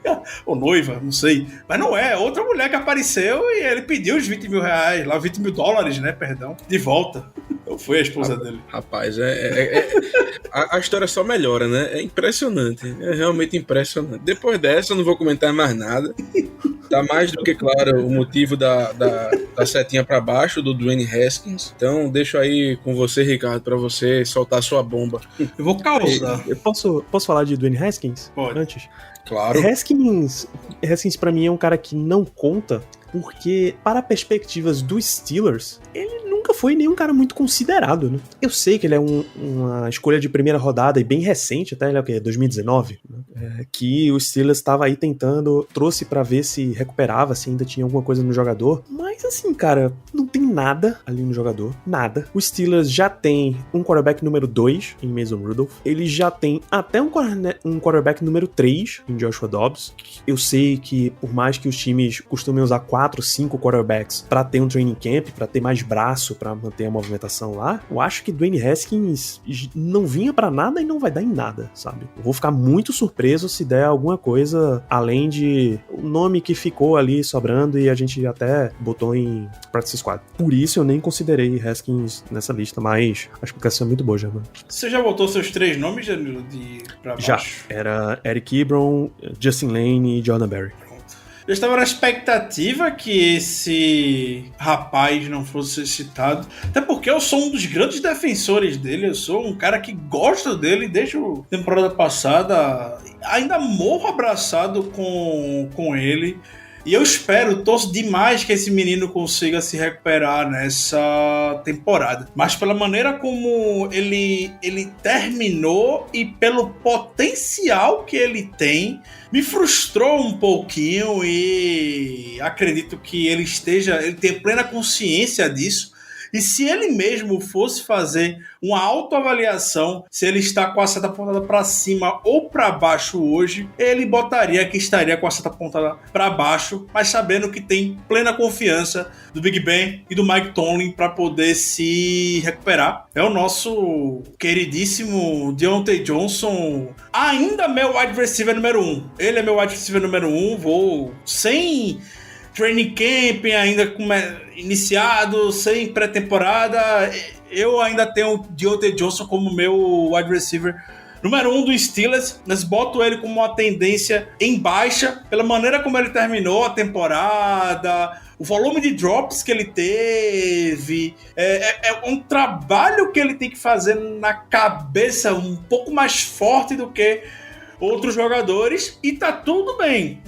E: Ou noiva, não sei. Mas não é, outra mulher que apareceu e ele pediu os $20 mil, lá $20 mil, né, perdão, de volta. Não foi a esposa dele.
D: Rapaz, a história só melhora, né? É impressionante. É realmente impressionante. Depois dessa, eu não vou comentar mais nada. Tá mais do que claro o motivo da setinha pra baixo do Dwayne Haskins. Então, deixo aí com você, Ricardo, pra você soltar sua bomba.
E: Eu vou causar.
C: Eu posso falar de Dwayne Haskins?
E: Pode.
C: Antes?
D: Claro.
C: Haskins pra mim é um cara que não conta porque, para perspectivas dos Steelers, ele nunca foi nenhum cara muito considerado, né? Eu sei que ele é uma escolha de primeira rodada e bem recente, até ele é o quê? 2019, né? Que o Steelers estava aí tentando, trouxe pra ver se recuperava, se ainda tinha alguma coisa no jogador, mas assim, cara, não tem nada ali no jogador, nada. O Steelers já tem um quarterback número 2 em Mason Rudolph, ele já tem até um quarterback número 3 em Joshua Dobbs. Eu sei que por mais que os times costumem usar 4, 5 quarterbacks pra ter um training camp, pra ter mais braço, pra manter a movimentação lá, eu acho que Dwayne Haskins não vinha pra nada e não vai dar em nada, sabe? Eu vou ficar muito surpreso se der alguma coisa além de o nome que ficou ali sobrando e a gente até botou em Practice Squad. Por isso eu nem considerei Haskins nessa lista, mas a explicação é muito boa, Germano.
E: Você já botou seus 3 nomes, Danilo, pra baixo?
C: Já. Era Eric Ebron, Justin Lane e Jordan Berry.
E: Eu estava na expectativa que esse rapaz não fosse citado, até porque eu sou um dos grandes defensores dele, eu sou um cara que gosta dele desde a temporada passada, ainda morro abraçado com ele. E eu torço demais que esse menino consiga se recuperar nessa temporada. Mas pela maneira como ele terminou e pelo potencial que ele tem, me frustrou um pouquinho e acredito que ele tem plena consciência disso. E se ele mesmo fosse fazer uma autoavaliação, se ele está com a seta apontada para cima ou para baixo hoje, ele botaria que estaria com a seta apontada para baixo, mas sabendo que tem plena confiança do Big Ben e do Mike Tomlin para poder se recuperar. É o nosso queridíssimo Deontay Johnson, ainda meu wide receiver número 1. Ele é meu wide receiver número 1, vou sem training camp ainda iniciado, sem pré-temporada, eu ainda tenho o Deontay Johnson como meu wide receiver número 1 do Steelers, mas boto ele como uma tendência em baixa, pela maneira como ele terminou a temporada, o volume de drops que ele teve, é um trabalho que ele tem que fazer na cabeça um pouco mais forte do que outros jogadores, e tá tudo bem,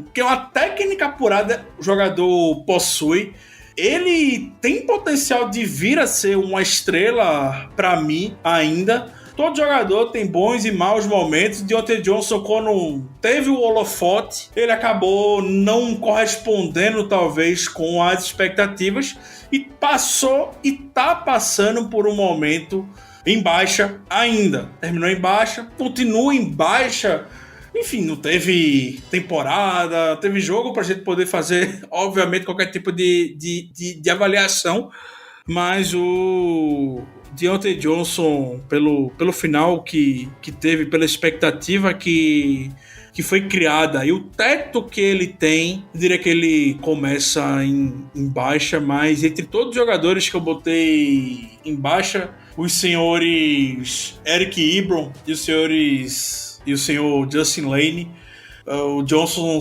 E: porque uma técnica apurada o jogador possui. Ele tem potencial de vir a ser uma estrela pra mim ainda. Todo jogador tem bons e maus momentos. Deontay Johnson, quando teve o holofote, ele acabou não correspondendo talvez com as expectativas e passou e tá passando por um momento em baixa ainda. Terminou em baixa, continua em baixa. Enfim, não teve temporada, teve jogo pra gente poder fazer, obviamente, qualquer tipo de avaliação, mas o Deontay Johnson, pelo final que teve, pela expectativa que foi criada e o teto que ele tem, eu diria que ele começa em baixa, mas entre todos os jogadores que eu botei em baixa, os senhores Eric Ebron e o senhor Justin Lane, o Johnson,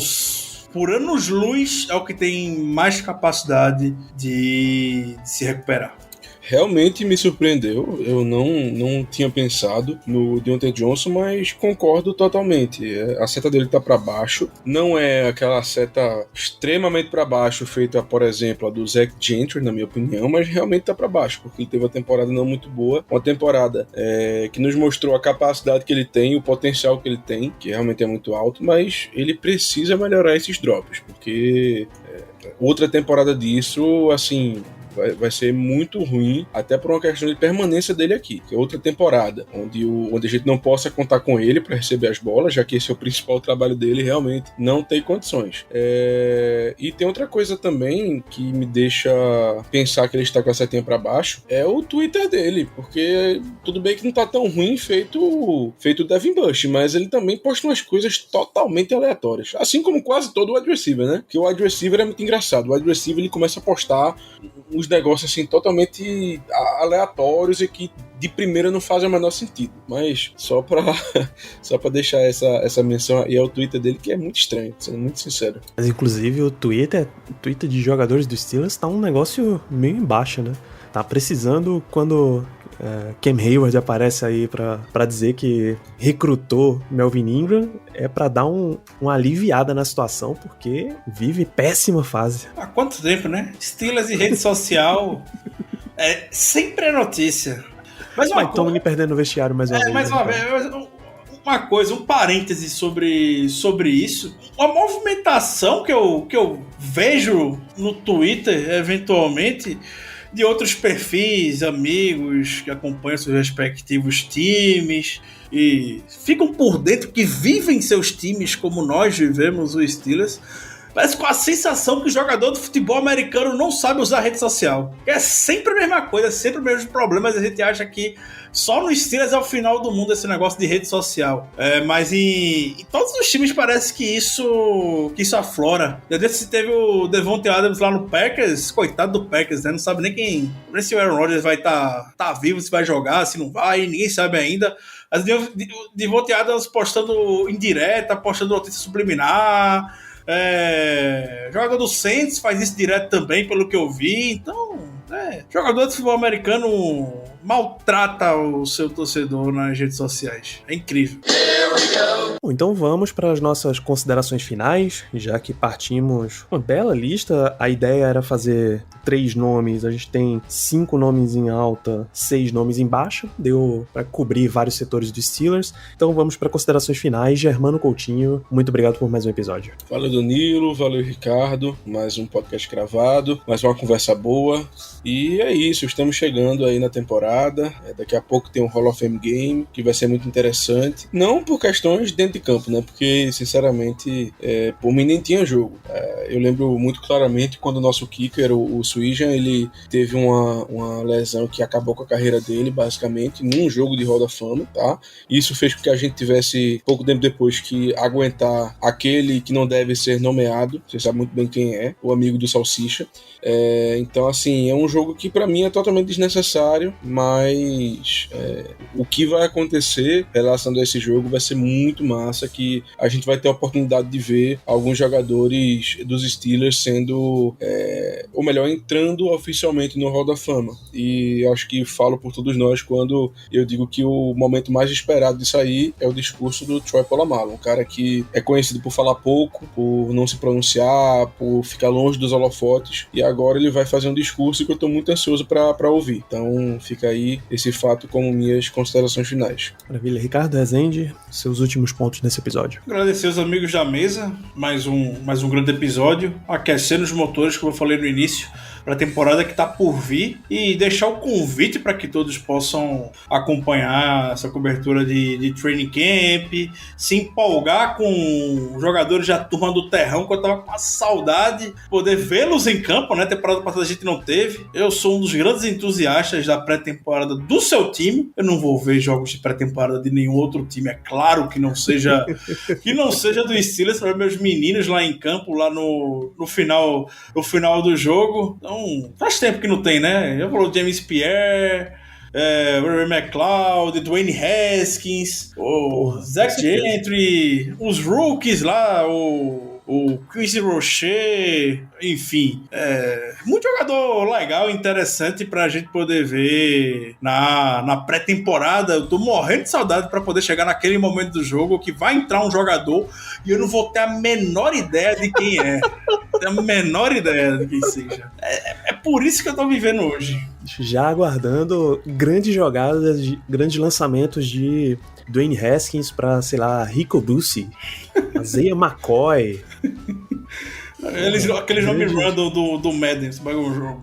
E: por anos-luz, é o que tem mais capacidade de se recuperar.
D: Realmente me surpreendeu, eu não tinha pensado no Deontay Johnson, mas concordo totalmente. A seta dele tá para baixo, não é aquela seta extremamente para baixo feita, por exemplo, a do Zach Gentry, na minha opinião, mas realmente tá para baixo, porque ele teve uma temporada não muito boa, uma temporada que nos mostrou a capacidade que ele tem, o potencial que ele tem, que realmente é muito alto, mas ele precisa melhorar esses drops, porque outra temporada disso, assim, vai ser muito ruim, até por uma questão de permanência dele aqui, que é outra temporada, onde a gente não possa contar com ele para receber as bolas, já que esse é o principal trabalho dele, realmente não tem condições. E tem outra coisa também que me deixa pensar que ele está com a setinha para baixo, é o Twitter dele, porque tudo bem que não tá tão ruim feito o Devin Bush, mas ele também posta umas coisas totalmente aleatórias, assim como quase todo o wide receiver, né? Porque o wide receiver é muito engraçado, o wide receiver ele começa a postar uns negócios assim totalmente aleatórios e que de primeira não fazem o menor sentido, mas só pra deixar essa menção aí ao Twitter dele, que é muito estranho, sendo muito sincero.
C: Mas inclusive o Twitter de jogadores do Steelers tá um negócio meio embaixo, né? Tá precisando quando Cam Hayward aparece aí pra dizer que recrutou Melvin Ingram, é pra dar uma aliviada na situação, porque vive péssima fase.
E: Há quanto tempo, né? Steelers e rede social sempre é notícia. Mas
C: Tomlin perdendo o vestiário mais uma vez.
E: Mais uma vez, uma coisa, um parêntese sobre isso. Uma movimentação que eu vejo no Twitter, eventualmente, de outros perfis, amigos que acompanham seus respectivos times e ficam por dentro, que vivem seus times como nós vivemos os Steelers, mas com a sensação que o jogador do futebol americano não sabe usar rede social. É sempre a mesma coisa, sempre os mesmos problemas. A gente acha que só no Steelers é o final do mundo esse negócio de rede social. Mas em todos os times parece que isso aflora. Desde que teve o Devontae Adams lá no Packers, coitado do Packers, né? Não sabe nem se o Aaron Rodgers vai tá vivo, se vai jogar, se não vai, ninguém sabe ainda. As Devontae Adams postando indireta, postando notícia subliminar. Jogador do Saints faz isso direto também, pelo que eu vi. Então, jogador de futebol americano maltrata o seu torcedor nas redes sociais. É incrível.
C: Bom, então vamos para as nossas considerações finais, já que partimos uma bela lista. A ideia era fazer 3 nomes, a gente tem 5 nomes em alta, 6 nomes em baixa, deu para cobrir vários setores dos Steelers. Então vamos para considerações finais. Germano Coutinho, muito obrigado por mais um episódio.
D: Valeu, Danilo, valeu, Ricardo, mais um podcast gravado, mais uma conversa boa. E é isso, estamos chegando aí na temporada, daqui a pouco tem um Hall of Fame Game, que vai ser muito interessante, não por questões dentro de campo, né, porque sinceramente, por mim nem tinha jogo. Eu lembro muito claramente quando o nosso kicker, o Swijan, ele teve uma lesão que acabou com a carreira dele, basicamente, num jogo de Hall da Fama, tá? Isso fez com que a gente tivesse, pouco tempo depois, que aguentar aquele que não deve ser nomeado, você sabe muito bem quem é, o amigo do Salsicha. Então, assim, é um jogo que pra mim é totalmente desnecessário, mas o que vai acontecer relacionado a esse jogo vai ser ser muito massa, que a gente vai ter a oportunidade de ver alguns jogadores dos Steelers sendo, ou melhor, entrando oficialmente no Hall da Fama. E acho que falo por todos nós quando eu digo que o momento mais esperado disso aí é o discurso do Troy Polamalu, um cara que é conhecido por falar pouco, por não se pronunciar, por ficar longe dos holofotes, e agora ele vai fazer um discurso que eu tô muito ansioso para ouvir. Então fica aí esse fato como minhas considerações finais.
C: Maravilha. Ricardo Rezende, seus últimos pontos nesse episódio.
E: Agradecer os amigos da mesa, mais um grande episódio, aquecendo os motores, como eu falei no início, para a temporada que está por vir, e deixar o convite para que todos possam acompanhar essa cobertura de training camp, se empolgar com os jogadores da turma do Terrão, que eu tava com uma saudade, poder vê-los em campo, né? Temporada passada a gente não teve. Eu sou um dos grandes entusiastas da pré-temporada do seu time. Eu não vou ver jogos de pré-temporada de nenhum outro time, é claro que não seja do Steelers, para meus meninos lá em campo, lá no final do jogo. Então, faz tempo que não tem, né? Já falou James Pierre, Ray McLeod, Dwayne Haskins, o Zach Gentry, os rookies lá, o Chris Rocher, enfim, muito jogador legal, interessante pra gente poder ver na pré-temporada. Eu tô morrendo de saudade pra poder chegar naquele momento do jogo que vai entrar um jogador e eu não vou ter a menor ideia de quem é. Tenho a menor ideia de quem seja. É por isso que eu tô vivendo hoje.
C: Já aguardando grandes jogadas, grandes lançamentos de Dwayne Haskins pra, sei lá, Rico Bussey, Isaiah McCoy.
E: Aquele nome random do Madden, você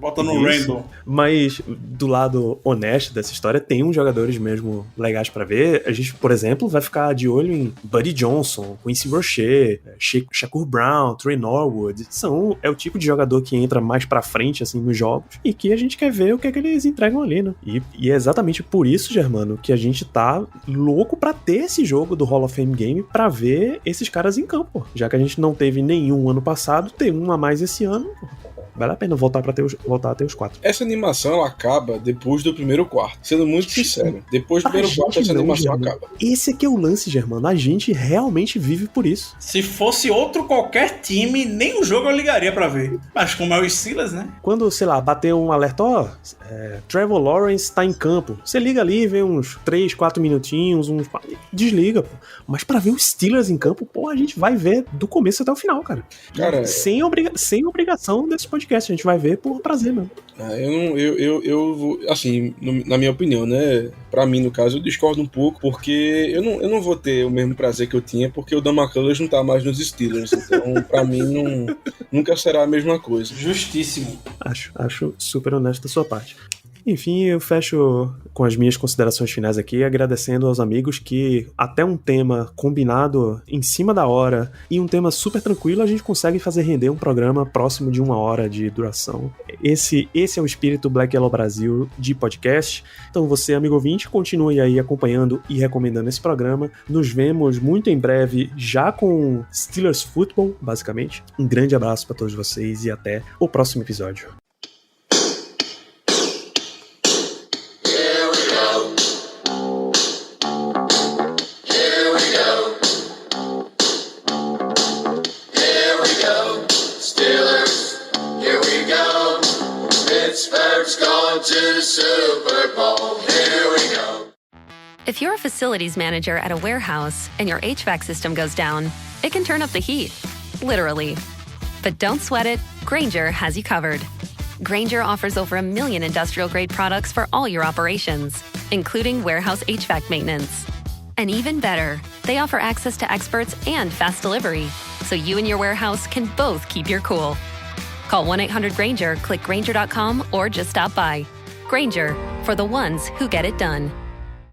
E: bota no random.
C: Mas do lado honesto dessa história, tem uns jogadores mesmo legais pra ver. A gente, por exemplo, vai ficar de olho em Buddy Johnson, Quincy Rocher, Shakur Brown, Trey Norwood. É o tipo de jogador que entra mais pra frente, assim, nos jogos, e que a gente quer ver o que é que eles entregam ali, né? E é exatamente por isso, Germano, que a gente tá louco pra ter esse jogo do Hall of Fame Game pra ver esses caras em campo. Já que a gente não teve nenhum ano passado, tem um a mais esse ano, vale a pena voltar a ter os 4.
D: Essa animação ela acaba depois do primeiro quarto. Sendo muito sincero, depois do primeiro quarto essa animação acaba.
C: Esse aqui é o lance, Germano. A gente realmente vive por isso.
E: Se fosse qualquer time, nem o jogo eu ligaria pra ver. Mas como é o Steelers, né?
C: Quando, sei lá, bater um alerta, Trevor Lawrence tá em campo. Você liga ali, vê uns 3, 4 minutinhos, desliga, pô. Mas pra ver os Steelers em campo, pô, a gente vai ver do começo até o final, cara. Sem obrigação desse podcast, a gente vai ver por prazer mesmo.
D: Eu assim, na minha opinião, né, pra mim, no caso, eu discordo um pouco, porque eu não vou ter o mesmo prazer que eu tinha, porque o Dan McCullers não tá mais nos Steelers, então pra mim nunca será a mesma coisa.
E: Justíssimo.
C: Acho super honesto da sua parte. Enfim, eu fecho com as minhas considerações finais aqui, agradecendo aos amigos que até um tema combinado em cima da hora e um tema super tranquilo, a gente consegue fazer render um programa próximo de 1 hora de duração. Esse é o espírito Black Yellow Brasil de podcast. Então você, amigo ouvinte, continue aí acompanhando e recomendando esse programa. Nos vemos muito em breve, já com Steelers Football, basicamente. Um grande abraço para todos vocês e até o próximo episódio.
B: Pittsburgh's gone to the Super Bowl. Here we go.
F: If you're a facilities manager at a warehouse and your HVAC system goes down, it can turn up the heat, literally. But don't sweat it, Grainger has you covered. Grainger offers over 1 million industrial-grade products for all your operations, including warehouse HVAC maintenance. And even better, they offer access to experts and fast delivery, so you and your warehouse can both keep your cool. Call 1-800-GRAINGER, click Grainger.com, or just stop by. Grainger, for the ones who get it done.